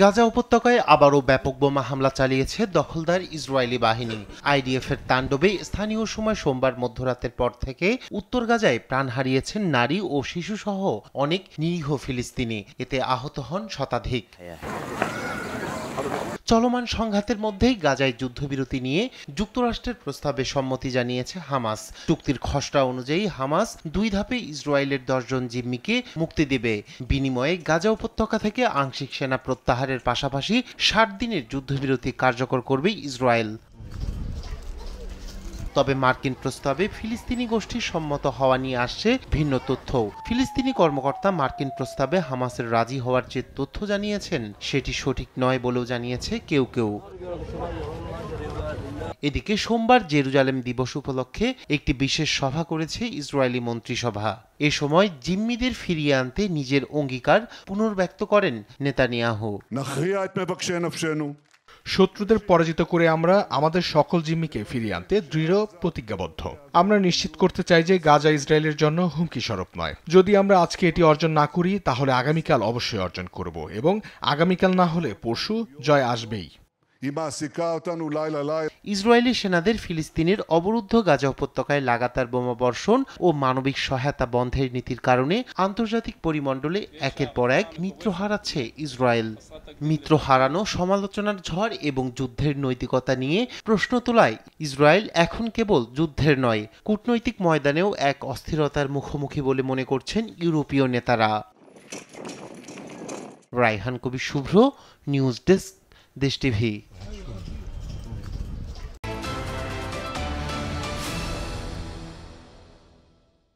গাজা উপত্যকায় আবারও ব্যাপক বোমা হামলা চালিয়েছে দখলদার ইসরায়েলি বাহিনী। আইডিএফের তাণ্ডবে স্থানীয় সময় সোমবার মধ্যরাতের পর থেকে উত্তর গাজায় প্রাণ হারিয়েছেন নারী ও শিশুসহ অনেক নিরীহ ফিলিস্তিনি। এতে আহত হন শতাধিক। চলমান সংঘাতের মধ্যেই গাজায় যুদ্ধবিরতি নিয়ে যুক্তরাষ্ট্রের প্রস্তাবে সম্মতি জানিয়েছে হামাস। চুক্তির খসড়া অনুযায়ী হামাস 2 ধাপে ইসরায়েলের 10 জন জিম্মিকে মুক্তি দেবে। বিনিময়ে গাজা উপত্যকা থেকে আংশিক সেনা প্রত্যাহারের পাশাপাশি 60 দিনের যুদ্ধবিরতি কার্যকর করবে ইসরায়েল। তবে মার্কিন প্রস্তাবে ফিলিস্তিনি গোষ্ঠীর সম্মত হওয়া নিয়ে আসছে ভিন্ন তথ্য। ফিলিস্তিনি কর্মকর্তা মার্কিন প্রস্তাবে হামাসের রাজি হওয়ার যে তথ্য জানিয়েছেন সেটি সঠিক নয় বলেও জানিয়েছে কেউ কেউ। এদিকে সোমবার জেরুজালেম দিবস উপলক্ষে একটি বিশেষ সভা করেছে ইসরায়েলি মন্ত্রিসভা। এ সময় জিম্মিদের ফিরিয়ে আনতে নিজের অঙ্গীকার পুনর্ব্যক্ত করেন নেতানিয়াহু। শত্রুদের পরাজিত করে আমরা আমাদের সকল জিম্মিকে ফিরিয়ে আনতে দৃঢ় প্রতিজ্ঞাবদ্ধ। আমরা নিশ্চিত করতে চাই যে গাজা ইসরায়েলের জন্য হুমকি স্বরূপ নয়। যদি আমরা আজকে এটি অর্জন না করি তাহলে আগামীকাল অবশ্যই অর্জন করব, এবং আগামীকাল না হলে পরশু জয় আসবেই। ইসরায়েলি সেনাদের ফিলিস্তিনের অবরুদ্ধ গাজা উপত্যকায় লাগাতার বোমাবর্ষণ ও মানবিক সহায়তা বন্ধের নীতির কারণে আন্তর্জাতিক পরিমণ্ডলে একের পর এক মিত্র হারাচ্ছে ইসরায়েল। মিত্র হারানো, সমালোচনার ঝড় এবং যুদ্ধের নৈতিকতা নিয়ে প্রশ্ন তোলায় ইসরায়েল এখন কেবল যুদ্ধের নয়, কূটনৈতিক ময়দানেও এক অস্থিরতার মুখোমুখি বলে মনে করছেন ইউরোপীয় নেতারা। রায়হান কবির শুভ্র, নিউজ ডেস্ক, দেশ টিভি।